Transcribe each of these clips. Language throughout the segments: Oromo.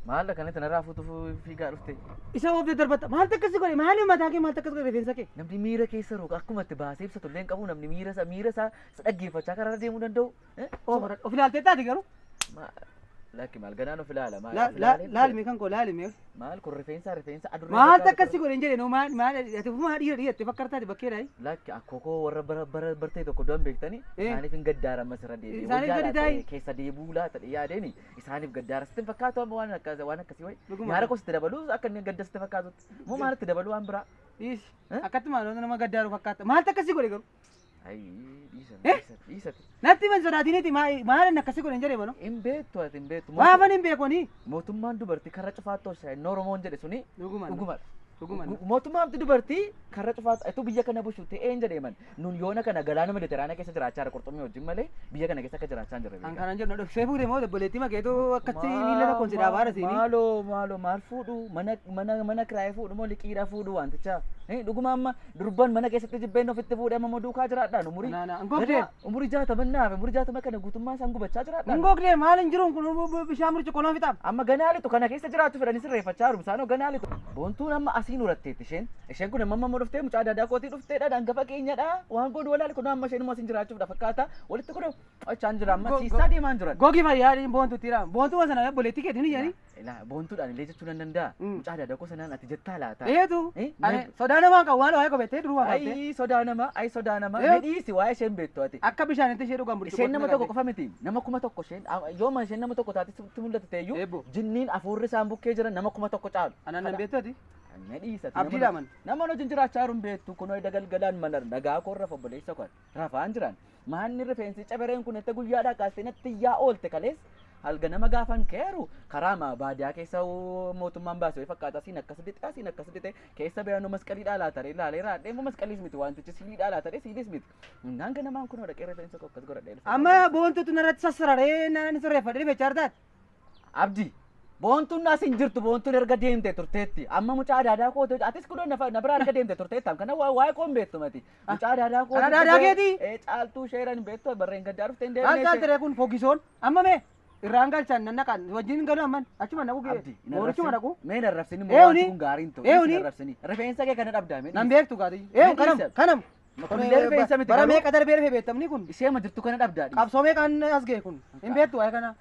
Maal kanatti narraa fuutu fiigaa dhufte. Isa oofdee darbata. Maal takkasi godhe? Maali mataa kee maal takkas godhe rifeensa kee? Namni miira keessa rooqa akkuma itti baasee ibsatu illee qabu namni miira isaa dhaggeeffachaa karaa deemuu danda'u. Of ilaaltee taati garuu. Lakki maal ganaan of ilaala maal laalime kan koo laalime maal kun rifeensa adurree maal takkasi godhe hin jedhe no maal ati ufuma dhiirte fakkaataati bakkeedha lakki akkoo warra bartee tokko doon beektanii isaaniif hin gaddaara masirra deebi'ee isaaniif gadi taa'e keessa deebuu laata yaadeeni isaaniif gaddaara sitti fakkaatu amma waan akkasii wayi yaada koo sitti dabaluu akka inni gadda sitti fakkaatutti moo maalitti dabaluu waan biraa akkatuma nama gaddaaru fakkaata maal takkasi godhe garuu dhiisati natti man sodaatiniiti maal akkasi godhe hin jedhe mano hin beektu ati hin beektu maafan hin beekoni mootummaan dubartii karra cufaattoo inni Oromoon jedhe suni dhugumadha Dhuguman. Mootummaan dubartii karra cufaat itu biyya kana bushu ta'ee hin jedheeman nun yoona kana galaana mediteraanaa keessa jiraachaa qurxummii wajjin malee biyya kana keessa akka jiraachaa hin jirre. An kanan jedhu dhufsee fuudhe moo dabboleetti makeetu akkatti miila tokkoon si dhaabaa rasiini. Maaloo maal fuudhu mana kiraayee fuudhu moo liqiidhaa fuudhu wanticha. Dhuguma amma durban mana keessatti jibbeen ofitti fuudhe amma duukaa jiraadhaan umurii jaatama kana guutummaa isaan gubachaa jiraadhaan. Ngogdee maal hin jiruun kun bishaan murci qoloo fixaam. Amma ganaalitu kana keessa jiraachuu fedhanii sirreeffachaa jiru isaanoo ganaalitu. Boontuun amma asiin uratteetti isheen kun amma dhuftee mucaa daadaa kootii dhufteedha dangafa keenyadha waan godhu walaal kun amma isheen immoo asiin jiraachuuf fakkaata walitti kun achaan jira amma siisaa deemaan jira. Gogi fayyaadhiin boontuuttira boontuu sana boleetti keetiin ijanii. Boontuudhaan illee jechuu nan danda'a. Mucaa daadaa koo sanaan ati jettaa laata. Eetu sodaa namaa kan waan waa'ee qabatee duruma qabte. Sodaa namaa medhiisi waa'ee isheen beektu ati. Akka bishaanitti ishee dhugan isheen nama tokko qofa miti nama kuma tokko isheen yooma isheen nama tokko taate sitti mul'atu ta'eyyuu jinniin afuurri isaan bukkee jiran nama kuma tokko caalu. Anan nan beektu ati. Medhiisati abdiidha man nama wajjin jiraachaa jiru beektu kun ho'i dagalgalaan manar nagaa korra obboleessa kon rafaan jiran maanni rifeensi cabereen kun itti guyyaadhaa kaastee natti yaa oolte kalees halga nama gaafan keeru karaa baadiyaa keessa mootummaan baasee fakkaata siin akkas dite keessa beeyanu masqalii dhaalaa taree laaleera deemu masqaliis miti wantichi siilii dhaalaa taree siilis miti nanga namaan kun dhaqee rifeensa koo akkas godhadhee amma boontutu narratti sassararee naan sirreeffadhe rifeencha artaati abdii boontuun naas hin jirtu boontuun erga deemte turteetti amma mucaa daadaa kootu atis kun na biraa erga deemte turteetti kana waa'ee koon beektu mati mucaa daadaa kootu daadaa keeti caaltuu sheeran beektu barreen gaddaa dhufte hin deemne akka ture kun fogisoon amma mee irraan galchan nan naqan wajjin galu amman achuma naqu gee moorichuma naqu mee narrabsini moo waan kun gaariin ta'u narrabsini rifeensa kee kana dhabdaa mee nan beektu gaati kanam bara mee qadar beerfee beektamni kun ishee ma jirtu kana dhabdaa qabsoo mee kan as gee kun hin beektu waa'ee kana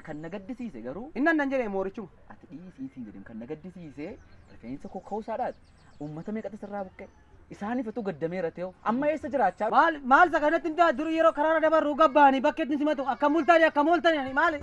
kan na gaddisiise garuu innan nan jedhee moorichuma ati dhiisii jedheen kan na gaddisiise rifeensa koo ka'uusaadhaati uummata meeqatu sirraa buqqee isaaniif tu gaddameera ta'u amma eessa jiraachaa maal saganatti inta dur yeroo karaara dabarru gabbaani bakkeetti simatu akka multaani akka mooltani maal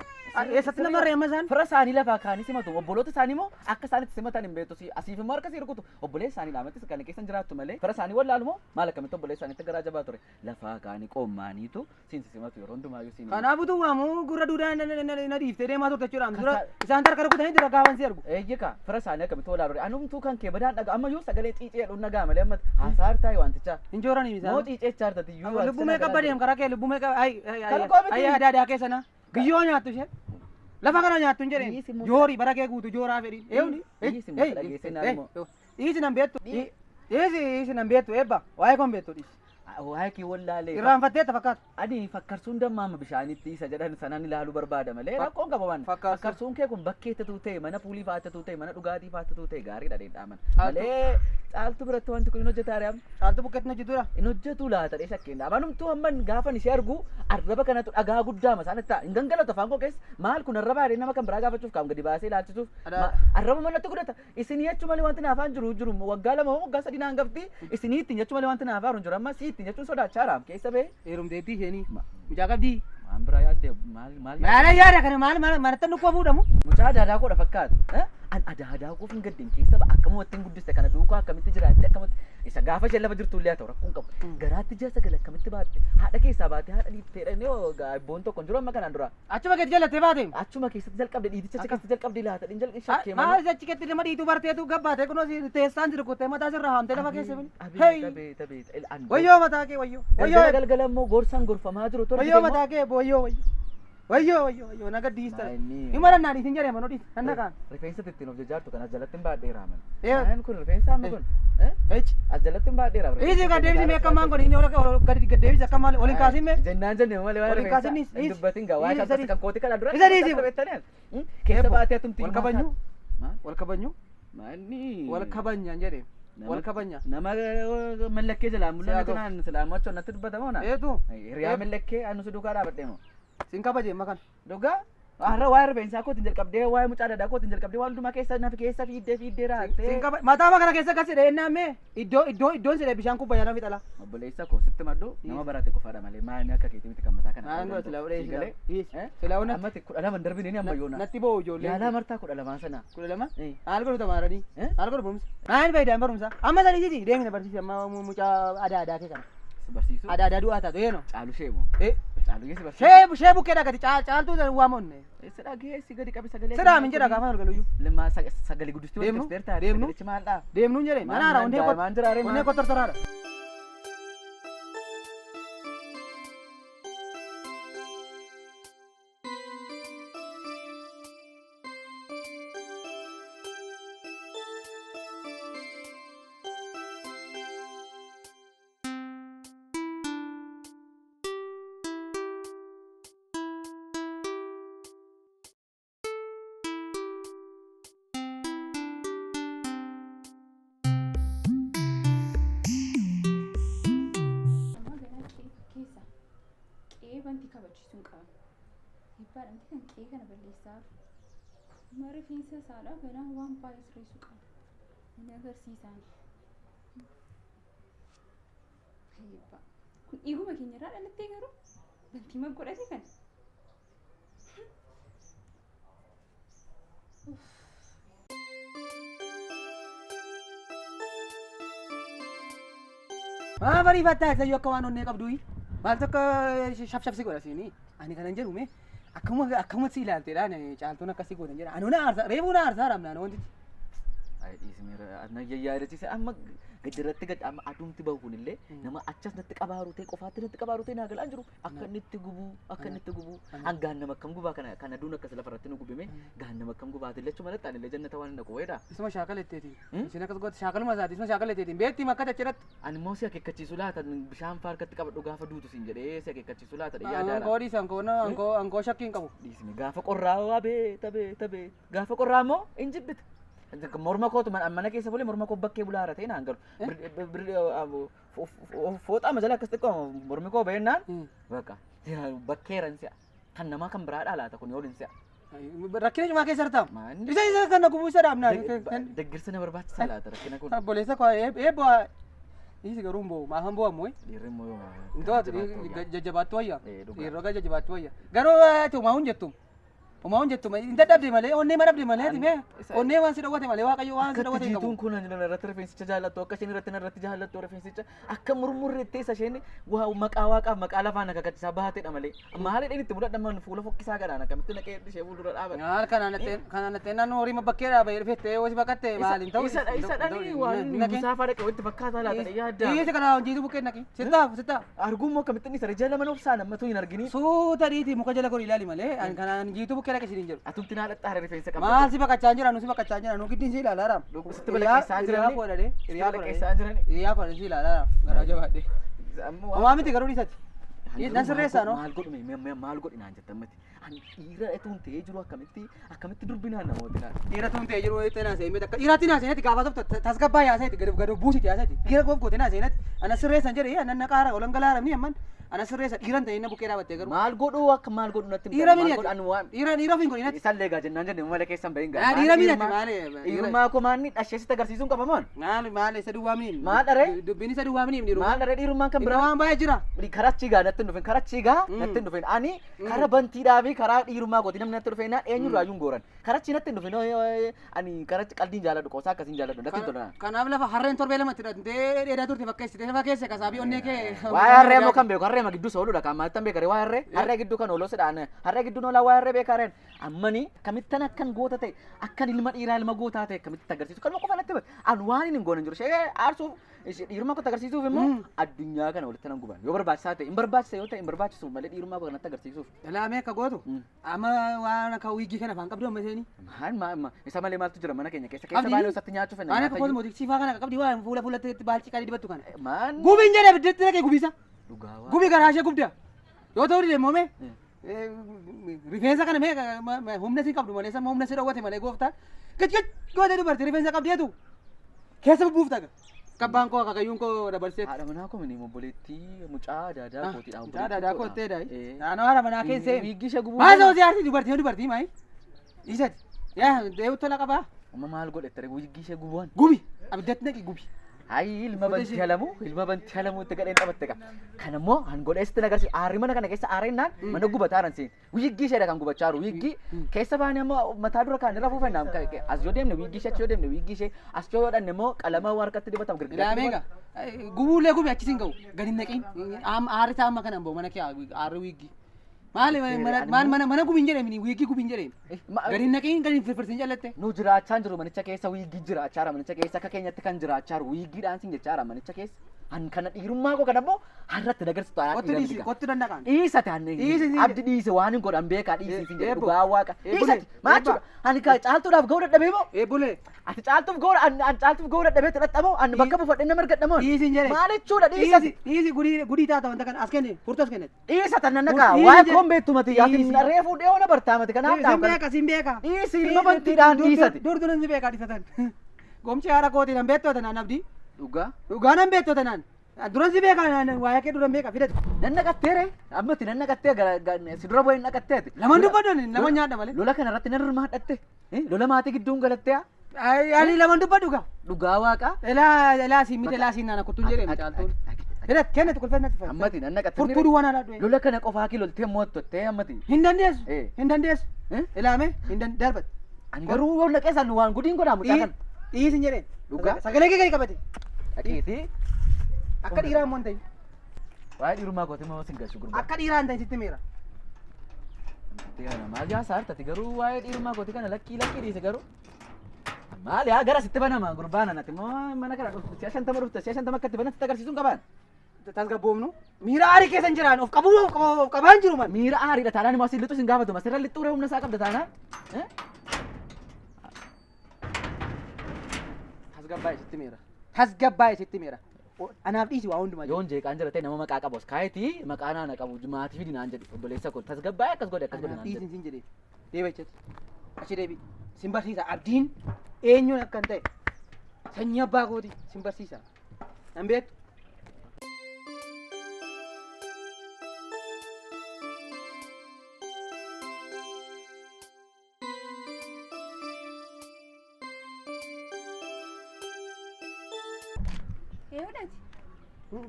eessatti nama reemma isaan fira isaanii lafaa kaanii simatu obboloota isaanii moo akka isaanitti simatan hin beektu asiif immoo harka sii rukutu obboleessa isaanii dhaamattis kan keessan jiraattu malee fira isaanii wallaalu moo maal akkamitti obboleessa isaaniitti garaa jabaa ture lafaa kaanii qoommaaniitu siinsi simatu yeroo hundumaayyuu siin kanaafutu waamu gurra duudaa na dhiiftee deemaa turte jechuudha dura isaan tarka rukutanii dura gaafan si argu eeyyika fira isaanii akkamitti wallaalu anumtuu kan kee badaan dhaga ammayyuu sagalee xiicee dhuun nagaa malee amma hasaartaa wanticha injooranii misaan moo xiicee chaartati iyyuu lubbumee qabba deem karaa kee lubbumee qabba ay adaadaa keessana giyyoo nyaattu ishee lafa kana nyaattu hin jedheen joori bara kee guutu jooraa fedhi dhiisi nan beektu dhiisi nan beektu eebba waa'ee kon beektu dhiisi waa'ee kee wallaalee irraanfatteetta fakkaatu ani fakkarsuun dammaama bishaanitti isa jedhan sanaan ilaaluu barbaada malee rakkoon qabaman fakkarsuun kee kun bakkeettatu ta'e mana fuulii faattatu ta'e mana dhugaatii faattatu ta'e gaariidha dheedhaaman malee caaltu biratti wanti kun hin hojjetaare amma caaltu bukkeetti hojjetuudha hin hojjetu laata dhee shakkeen amanumtuu amman gaafan ishee argu arraba kanatu dhagaa guddaa masaan itti hin gangalatu afaan koo keessa maal kun arraba adee nama kan biraa gaafachuuf kaam gadi baasee ilaalchisuuf arraba manatti godhata isinii jechuu malee wanti naafaan jiru waggaa lama waggaa sadii naan gafti isinii ittiin jechuu malee wanti naafaan jiru amma sii ittiin jechuun sodaachaa raam keessa bee heerumteetti isheenii mucaa qabdii maan biraa yaadde maal yaada kana maal manatti nukkoo fuudhamu mucaa daadaa koodha fakkaata an adaadaa koof hin gaddin keessa akkamuma ittiin guddiste kana duukaa akkamitti jiraatte akkamitti isa gaafa isheen lafa jirtu illee haa ta'u rakkoon qabu garaatti ji'a sagal akkamitti baatte haadha keessaa baate haadha dhiifteedha boon tokko jiru amma kanaan dura achuma keessa jallattee baate achuma keessatti jalqabde dhiiticha keessatti jalqabde laata dhin jalqi shakkee maal achi keessatti nama dhiitu barteetu gabbaate kunoo teessaan jiru kuttee mataa sirraa haamtee lafa keessa bini wayyoo mataa kee wayyoo galgala immoo gorsaan gorfamaa jiru wayyoo mataa kee wayyoo naga diista ima rannaa dhiisin jedhee manoo dhiis nanna kaan rifeensa ittiin of jajaartu kanas jalatti hin baadhee raaman kun rifeensa amma kun Ech. As jalatti baadheera. Isi gad deebisi mee akka maan godhi inni ol gad deebisi akka maal waliin kaasin mee. Jennaan jenne malee waan Waliin kaasin is. dubbatiin gaa waa shan kan kooti kana dura. Isa dhiisi. Keessa baatee atumti. Wal kabanyu. Maal? Wal kabanyu. Maanni. Wal kabanyaan jedhe. Wal kabanya. Nama mallakkee jalaa mul'atu kanaan islaamachoo natti dubbatamoo na. Eetu. Hiriyaa mallakkee anu si duukaa dhaabadhee moo. Sin kabaje makan. Dhugaa. Har'a waa'ee rifeensaa kootiin jalqabdee waa'ee mucaa dadaa kootiin jalqabdee waan hundumaa keessa nafi keessa fiiddee raattee. Sin kabaje mataa kana keessa gas jedhee naamee iddoon sidhe bishaan kubbayyaa nafi dhala. Obboleessa koo sitti maddu nama barate qofaadha malee maanni akka keetii miti kan mataa kana. Naannoo sila udhee galee. Sila una. Ammatti 12 darbine ni amma yoona. Natti boo ijoollee. Yaalaa martaa 12 sana. 12? Haal godhu tamaaranii. Haal godhu barumsa. Maal faayidaan barumsa? Amma sadi jiti deemina barsiisi amma mucaa aadaa kee kana. Barsiisu. Aadaa du'aa taatu yeenoo. Caalu sheemoo. Caalu geessi barsiisu. Shee bukkeedha gadi caaltuu waamonne. Sedha geessi gadi qabi sagalee. Sedha min jedha gaafa olgaluyyuu. Limma sagalee guddistuu Deemnu. beertaa. Deemnu. Maaldhaa. Deemnuun jedhe. Manaara onnee kottortoraadha. Wanti kabachiisuun qaba. Dhibbaadhaan kan qe'ee kana balleessaa mara fiinsa isaadha ganaa waan baay'ee sirreessuu qaba. Inni agarsiisaan. Kun dhiiguma keenyarraa dhalattee garuu bantii mag godhate kana. Maa bariifattaa isa yoo akka waan onnee qabduyi. Maal tokko shafshafsi godha siinii ani kanan jedhu mee akkuma si ilaalteedhaan caaltuun akkasii gootan jedha anu na aarsaa reefuu na aarsaa ramnaan wanti. Dhiismeera na yaadachiise amma gadirratti gad amma aduumti bahu kunillee nama achas natti qabaaru ta'e qofaatti natti qabaaru ta'e naa galaan jiru akka inni itti gubu hangaan nama akkam gubaa kana aduun akkas lafarratti nu gubime gaan nama akkam gubaati lechuu malatti anillee jannata waan hin dhaqu wayiidha. Isuma shaakaletteeti. Isin akkas goote shaakaluma isaati isuma shaakaletteeti beektii makka achiratti. Ani immoo si akeekkachiisu laata bishaan faarkatti qabadhu gaafa duutu siin jedhee si akeekkachiisu laata yaadaadha. Ankoo dhiisan ankoo shakkiin qabu. Dhiisme gaafa qorraa waa tabee gaafa qorraa immoo hin jibbita. Morma kootu mana keessa bulee morma koo bakkee bulaa haara ta'e naan galu. Fooxaa majala akkas xiqqoo mormi koo beennaan bakka bakkeeran si'a kan namaa kan biraadhaa laata kun yoolin si'a. Rakkina cimaa keessa jirta. Isa kana gubuu isa dhaabnaa. Deggirsa na barbaachisaa laata rakkina kun. Obboleessa koo eebbaa. Isi garuu mboo maafan boo ammoo. Dhiirri immoo yoo Intoota jajjabaattu wayya. Dhiirroga jajjabaattu wayya. Garuu tuumaa hin jettu. Umaun jettu inta dhabde malee onnee ma dhabde malee time onnee waan si dhawwate malee waaqayyo waan si dhawwate qabu. Kun ani irratti rifeensicha jaallattu akka isheen irratti jaallattu rifeensicha akka murmurreettee isa isheen waa maqaa waaqaaf maqaa lafaan akka gatisaa bahateedha malee maaliidhaan itti mudhadhaman fuula fokkisaa gadaan akkamitti naqee ishee fuuldura dhaabate. Maal kanaan nattee naannoo horii bakkee dhaabee dhufettee hosi baqattee maaliin ta'u. Isa dhanii waan musaa faadha qabetti fakkaataa laata yaadda. Isa kana hojiitu bukkee naqi sittaaf. Arguun moo akkamitti isa ija lama obsaan ammatu hin argini. Suuta dhiitii muka jala godhi ilaali malee kanaan jiitu bukkee naqi siin jedhu. Atumti naa dhaxxaare rifeensa qaba. Maal si bakachaa jira nu si bakachaa jira nu giddiin si ilaala ram. Sitti balaqeessaa jirani. Hiriyaa godhani si ilaala garaa jabaadhe. Homaa miti garuu dhiisati. Nan sirreessaa noo. Maal godhume maal godhi naan jetta ammatti. Ani dhiira etuun ta'ee jiru akkamitti durbinaan namooti naan. Dhiira tuun ta'ee jiru eettee naa seenee akka dhiiraatti naa seenetti gaafa tokko tasgabbaa yaaseeti gad buusiti yaaseeti. Dhiira goof goote naa seenetti ana sirreessan jedhee ana naqaara olan galaaramni amman. Ana sirreessa dhiiran ta'e inni bukkee dhaabattee garuu. Maal godhu akka maal godhu natti. Dhiira mini dhiira ofiin godhinatti. Isaan leegaa jennaan jenne malee keessan bahin gaa. Dhiira mini maali. Dhiirummaa koo maanni dhasheessitti agarsiisuun qaba moon. Maali isa duwwaa mini. Maal dharee. Dubbiin isa duwwaa mini dhiirummaa. Maal dharee dhiirummaan kan biraa. Waan baay'ee jira. Karachii gaa natti hin dhufin karachii gaa natti hin dhufin ani kara bantiidhaa fi karaa dhiirummaa kooti namni natti dhufeen eenyurraa yuun gooran. Karachii natti hin dhufin ani karachi qalbiin jaaladhu qoosaa akkasiin jaaladhu natti hin tolan. Kanaaf lafa harreen torbee lamatti hidhatee dheedaa turte fakkeessite lafa keessa kasaabii onnee kee. Waa'ee harree moo kan beeku harree ma gidduu sooludha kan maaltan beekare waa harree gidduu kan ooloo sidhaan harree gidduu noolaa waa harree beekareen ammanii kamittan akkan goota ta'e akkan ilma dhiiraa ilma gootaa ta'e kamitti agarsiisu kan qofa natti an waan hin goonen jiru shee aarsuuf dhiirummaa koo agarsiisuuf immoo addunyaa kana walitti nan guban yoo barbaachisaa ta'e hin barbaachisa yoo ta'e hin barbaachisu malee dhiirummaa koo kanatti agarsiisuuf. Dalaamee akka gootu amma waan akka wiigii kana afaan qabdu amma seeni. Maal isa malee maaltu jira mana keenya keessa baay'ee osatti nyaachuuf waan akka gootu mootii siifaa kana qabdi waan fuulatti baalchi qadii dibattu kana. Maan Gubiin jedhee biddeetti dhaqee gubisa. dhugaa Gubii garaa ishee gubda. Yoo ta'u dide moome rifeensa kana mee humna si qabdu malee sama humna si dhawwate malee gooftaa gach gootee dubartii rifeensa qabdeetu keessa bubbuufta kabbaan koo akaakayyuun koo dabarseet. haadha manaa koo mini obboleettii mucaa daadaa kootiidha. Mucaa daadaa koottee daayi. Naannoo haadha manaa keessee. Wiiggisha gubuu. Maa ta'u siyaarti dubartii maayi? Isati. Yaa deebitu tola qabaa. amma maal godhette wiiggisha gubuun. Gubi abiddatti naqi gubi. Hayi ilma banti halamu itti gadheen qabatte qaba. Kan immoo han godheessitti agarsiisu aarri mana kana keessa aarrennaan mana gubataaran siin wiiggii isheedha kan gubachaa jiru wiiggii keessa baanii ammoo mataa dura kaan irra fuufannaan as yoo deemne wiiggii ishee achi yoo deemne wiiggii ishee as yoo dhanne immoo qalama harkatti dibatamu girgiraa. Ilaameega gubuulee gubi achisiin ga'u gadi naqiin aarri isaa amma kana boo mana kee aarri wiiggii. Maali mana gubiin jedhemi wiiggii gubiin jedhemi. Gadi naqiin gadi firfirtiin jallatte. Nu jiraachaa jiru manicha keessa wiiggii jiraachaa jira manicha keessa akka keenyatti kan jiraachaa jiru wiiggiidhaan siin jechaa jira manicha keessa. An kana dhiirummaa koo kana immoo harratti nagarsiistu aadaa Kottu dandaqaan. dhiisate hanne abdi dhiise waan hin godhan beekaa dhiisii siin jedhu dhugaa waaqa dhiisate maachuudha ani ka caaltuudhaaf ga'uu dadhabee moo Eebulee. ati caaltuuf ga'uu dadhabee xidhaxamoo an bakka buufadhe nama argadhamoo Dhiisin jedhe. maal jechuudha dhiisate Dhiisi gudii taata wanta kana as kenne furtuu as kenne. dhiisate nan naqa waa koon beektu mati ati reefuu dhiyoo na bartaa mati kanaaf Sin beeka. dhiisi ilma bantiidhaan dhiisate Durdunan si beeka dhiisatan. Gomchi haara kootii nan beektota naan abdii. dhugaa Dhugaa nan beektota naan. Duran si beeka waa'ee kee duran beeka fidate. nan naqatteere ammati nan naqattee si dura bu'ee naqatteeti Laman dubbaddoon laman nyaadha malee. lola kana irratti nan hirmaadhatte lola maatii gidduun galattee Ani laman dubbaddu gaa. dhugaa waaqa Elaa si mite elaa si nana kuttuun jedhee caaltuun. Fidate kennetu kulfannatti fayyada. ammati nan naqatte Furtuu duwwaan haadha dhuwe. lola kana qofaa kii loltee moottottee ammati Hin dandeessu. Eh. Hin dandeessu. Ilaame hin darbate. ani garuu yoo naqeessan waan gudiin godhaamu caakan Dhiisin jedheen. Dhugaa. Sagalee kee gadi qabate. dhaqiitii Akka dhiiraa immoo hin ta'in. waa'ee dhiirummaa kooti moo sin galchu gurbaa Akka dhiiraa hin ta'in sitti miira. maal jaasaa hartati garuu waa'ee dhiirummaa kooti kana lakkii dhiise garuu maal yaa gara sitti banama gurbaa nanati moo mana kana dhuftu si'a 50 dhufte si'a 50 akka itti banatti agarsiisuun qabaan Tasgabboomnu. Miira aarii keessa hin jiraan of qabaan jiru man. miira aariidha taanaan immoo asiin lixu sin gaafatu masirra lixxuuree humna isaa qabda taanaan Tasgabbaa'e sitti miira. Tasgabbaa'e sitti miira. Anaaf dhiisi waa hundumaa. yoon jeeqaan jira ta'e nama maqaa qabu kaayitii maqaa naana qabu maatii fidi naan jedhi obboleessa kun tasgabbaa'ee akkas godhe Anaaf naan dhiisin jedhi sin jedhee. Deebi'e jechuudha. Achi deebi. Sin barsiisa. Abdiin eenyuun akkan ta'e. Sanyii abbaa kooti sin barsiisa. Nan beektu.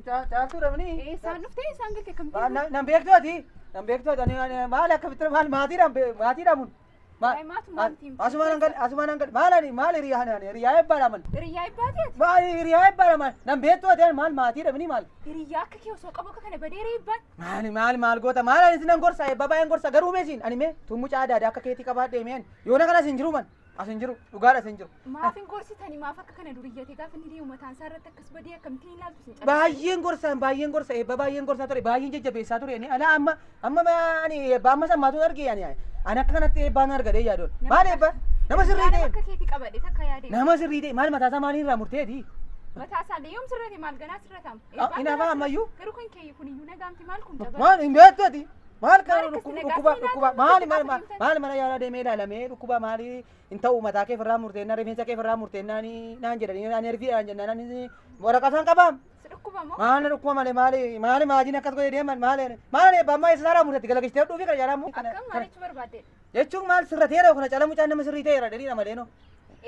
Caaltuu dhabanii. Isaan dhuftee isaan galte kam Nan beektu ati. Nan beektu ati. Maali akka bitira maal maatiidhaan mun. Asumaan hangal maal hiriyaa ebbaadha man. Hiriyaa ibbaatiiti. Maal hiriyaa ebbaadha man. Nan beektu ati maal maatiidha mini maal. Hiriyaa akka kee osoo qabu akka kana badeera ibbaan. Maal goota maal ani sinan gorsa ebba baay'een gorsa garuu meesiin ani mee tummuca aadaa akka keetii qabaadhee meen yoona kana sin jiru man. Asin jiru dhugaadha sin jiru. Maafin gorsitanii maaf akka kana duriyyate gaafa inni deemu mataan isaa irratti akkas badee akkamittiin ilaaltu sin Baay'een gorsa ebba baay'een gorsa ture baay'een jajjabeessaa ture ala amma ani ebba amma sammaatu arge ani akka kanatti ebbaan argadee yaadoon maal ebba nama sirrii ta'e akka keetii qabadhe takka yaade. nama sirrii ta'e maal mataasaa maaliin irraa murteeti Mataa isaallee yoom sirrate maal ganaa sirratamu. Inaafaa ammayyuu Garuu kan kee kun iyyuu nagaamti maal kun dabala. maal hin beektu ati maal kana dhukkuba maali mana yaalaa deemee ilaalamee dhukkuba maali hin ta'u mataa kee firraa murteennaa rifeensa kee firraa murteennaa naan jedhanii naan erfiidhaan jennaan waraqataan qabaam Dhukkuba moo? maali dhukkuba malee maali maajiin akkas godhee deeman maali eebba ammaa isa saaraa murteetti galagalchitee dhuufii kana jaalaa muu Akkam maalitti barbaadde? jechuun maal sirrateera kana cala mucaan nama sirrii ta'eera dheedhiidha malee no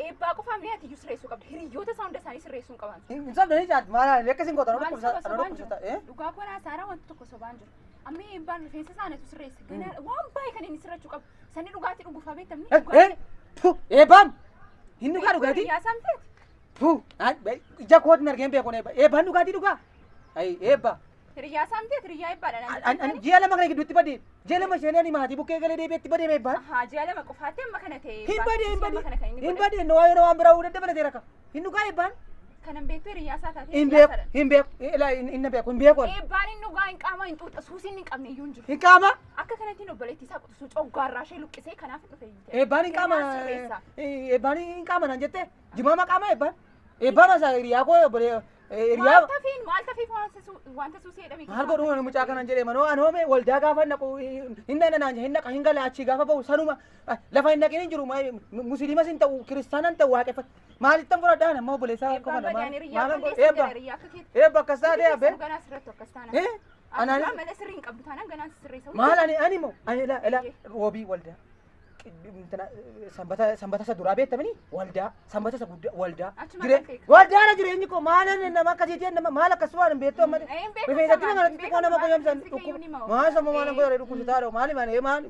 Eebbaa qofaaf ni ati iyyuu sirreessuu qabdi. Hiriyoota isaa hunda isaanii sirreessuu hin qaban. hin sabdanii caati maal lekka sin goota Maal soba sobaan dhukkubsa jiru? Dhugaa bonaa isaarraa wanti tokko sobaan jiru. Amma eebbaan rifeensa isaaniitu sirreessa. Ganaa waan baay'ee kan inni sirrachuu qabu. Sanni dhugaatii dhuguufaa beektamni. eebbam hin dhugaa dhugaatii Yaa samteeti. ija kootiin argeen beekon eebba eebbaan dhugaatii dhugaa eebba Hiriyaa saamtee hiriyaa ibbaadha. An ji'a lama kana gidduutti badee ji'a lama isheen maatii bukkee galee deebi'etti badee meebbaan. Haa ji'a lama qofaatti amma kana ta'e. Hin badee waan biraa uudadda balatee rakka. Hin dhugaa eebbaan. Kanan beektu hiriyaa isaa taatee. Hin beeku. Eebbaan hin dhugaa hin qaama hin xuuxa suusiin hin qabne iyyuu hin jiru. Hin qaama. Akka kanatti obboleettii isaa qotisuu coggaarraa ishee luqqisee kanaaf dhufe. Eebbaan hin qaama naan jettee jimaama qaama eebbaan. Eebbaan asaa hiriyaa koo hiriyaa. Maal tafiif wanta suusii jedhame. Maal godhu mucaa kanan jedhee manoo anoome waldaa gaafa naqu hin naan hin naqa hin gala achii gaafa ba'u sanuma lafa hin naqin hin jiru musliimas hin ta'u kiristaanan ta'u waaqeffatu. Maalittan fudhadhaan ammoo obboleessaa qofana maal eebba akkas taatee abbe. Maal ani moo ani ila roobii waldaa sanbata isa duraa beektamini waldaa sanbata isa guddaa waldaadha jireenyi koo maalan nama akkasiitiin nama maal akkasuma hin beektu amma rifeensatti nama xixiqqoo nama qoyamsan maal sama maalan godhare dhukkubsitaadha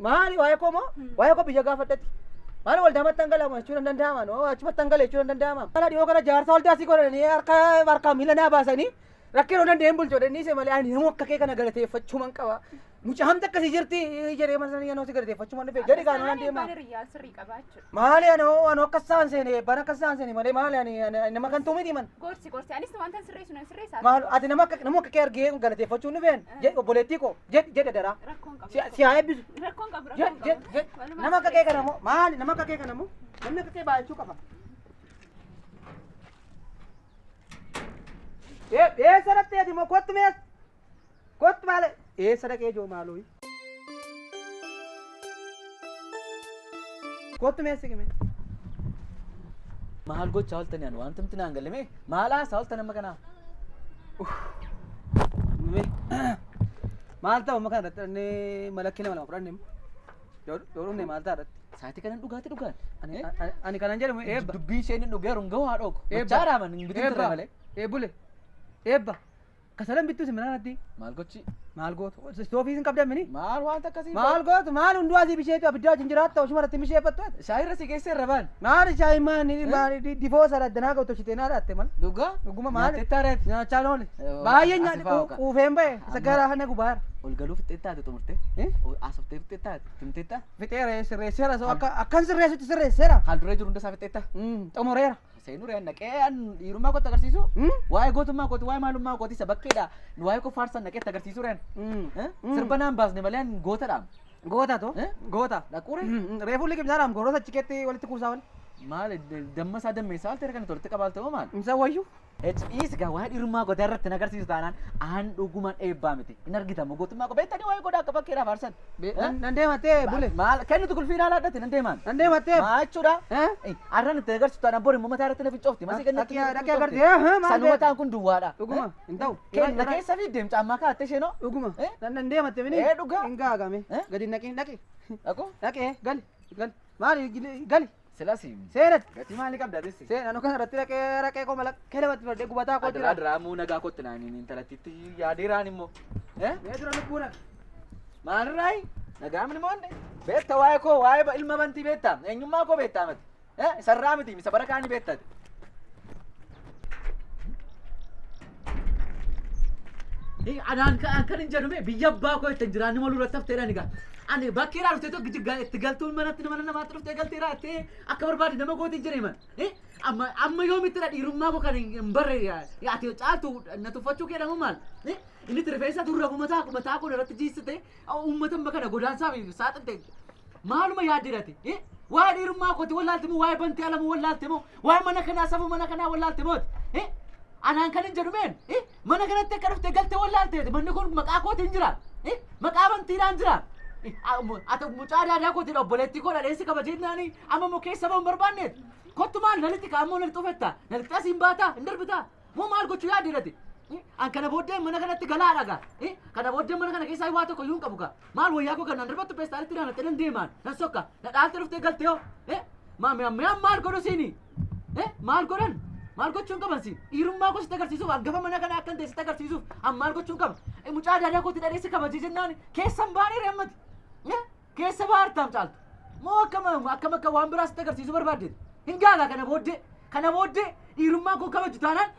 maali waa'ee koo moo waa'ee koo biyya gaafadhatti maal waldaa mattangalamu jechuun hin danda'aman achi mattangala jechuun hin danda'aman maal dhiyoo kana jaarsa waldaa si godhanii harka miila naa baasanii rakkoo danda'een bulchoodha inni isa malee ani nama akka kee kana galateeffachuu man qaba. Mucaa hamta akkasii jirti jedhee masanii anoo si galateeffachuu man dhufe jedhi gaanii waan deemaa. Maali anoo akka isaan seene bana akka isaan seene malee maali ani nama kan tuumiti man. Gorsi anis wanta sirreessu nan sirreessaa. Maal ati nama akka kee argee galateeffachuu hin dhufeen obboleettii koo jedhe daraa. Si haa eebbisu. Nama akka kee kana moo maali nama akka kee kana moo namni akka kee baay'achuu qaba. Eessa dhattee ati moo kottu mees kottu maale eessa dhaqee joo maalooyi kottu meessi kime maal gochaa ooltanii an waan tumti naan galame maal haasaa ooltan amma kanaa maal ta'u amma kana irratti dhannee malakkii lama fudhanne doonumne maal ta'a irratti saatii kanan dhugaan ani kanan jedhamu eebba dubbii isheen hin dhugeeru hin gahu haa dhoogu gochaadhaaman hin bitin ture malee eebbule eebba kasalan bittuu siminaanatti maal gochi maal gootu istoofii hin qabdamini maal waan akkasii maal gootu maal hunduu asii bisheetu abiddaa wajjin jiraatta osuma irratti bisheeffattu shaayii irra si geessee irra baan maal shaayii maal difoo sana addanaa gautu shitee naa dhaatte mal dhugaa dhuguma maal nyaatettaa nyaachaa noole baay'ee nyaadhi quufeen ba'e isa garaa hana gubaara ol galuu fixxeettaate xumurte asoftee fixxeettaate tumteetta fixeera sirreesseera so akkan sirreessutti sirreesseera haal duree jiru hundasaa fixxeetta xumureera seenuu reen naqee an dhiirummaa kootti agarsiisu waa'ee gootummaa kooti waa'ee maalummaa kooti isa bakkeedha waa'ee koo faarsan naqeetti agarsiisu reen sirba naan baasne malee an gootadhaam goota to goota dhaquure reefuu liqimsaadhaam goroota chikeetti walitti kuusaa wali maal damma isaa dammeessaa haal ta'e kan tolti qabaaltama maal isa wayyu HEs gaa waa'ee dhiirummaa gootaa irratti nagarsiisu taanaan aan dhugumaan eebbaa miti hin argitamu gootummaa koo beektanii waa'ee godhaa akka bakkeedhaa faarsan nan deemattee bule maal kennitu kulfiin haala addatti nan deemaan nan deemattee maachuudha arran itti agarsiisu taanaan bori immoo mataa irratti na fincoofti masii dhaqee agartee sanuma taan kun duwwaadha dhuguma hin ta'u kenna keessa fiiddeem caammaa kaattee isheenoo dhuguma nan deematte mini dhugaa hin gaagame gadi naqin dhaqe dhaqu dhaqee gali maali gali silasi seenat gatii maalii qabda dessi seenan kan irratti dhaqee koo mala kelematti fardee gubataa koo adira adira muu nagaa kootti naan intalattitti yaadiraan immoo mee dura lubbuuna maalirraayi nagaa mini moonne beetta waa'ee koo waa'ee ilma bantii beettaa eenyummaa koo beettaa mati isarraa miti isa bara kaanii beettati anaan kan hin jedhume biyya abbaa koo ittiin jiraanni maluu irratti hafteedhaan egaa ani bakkeedhaa dhuftee tokko itti galtuun manatti mana namaatti dhuftee galteedhaa itti akka barbaade nama gootiin jira himan amma yoomittidha dhiirummaa koo kan hin barre ati caaltu na tuffachuu keedhamu maal inni rifeensa turrafu mataa koo irratti jiissite uummatan kana godaansaaf saaxinte maaluma yaaddirati waa'ee dhiirummaa kooti wallaalte moo waa'ee bantii alamu wallaalte moo waa'ee mana kanaa safu mana kanaa wallaalte mooti anaan kan hin jedhumeen mana kanatti akka dhuftee galtee wallaalteeti manni kun maqaa kootiin jira maqaa bantiidhaan jira ati mucaa daadaa kootiin obboleettii koo dhadheessi kabajiinnaani amma moo keessa ba'uun barbaanneet kottu maal nalitti kaa'ammoo nalitti ufetta nalitti asiin baataa hin darbitaa moo maal gochuu yaaddirati an kana booddee mana kanatti galaa dhagaa kana booddee mana kana keessaa waa tokko iyyuu hin qabu kaa maal wayyaa koo kan nan darbattu peestaalitti naannatti nan deemaan nan sokka na dhaalte dhuftee galtee hoo maal godhu siini maal godhan maal gochuun qaban siin dhiirummaa koo sitti agarsiisuuf hangafa mana kana akkan ta'e sitti agarsiisuuf an maal gochuun qaba mucaa daadaa kootti dhadheessi kabajii jennaan keessan baanee reemmati keessa baartaam caaltu moo akkam akka waan biraa sitti agarsiisuu barbaaddeet hin gaagaa kana booddee dhiirummaa koo kabaju taanaan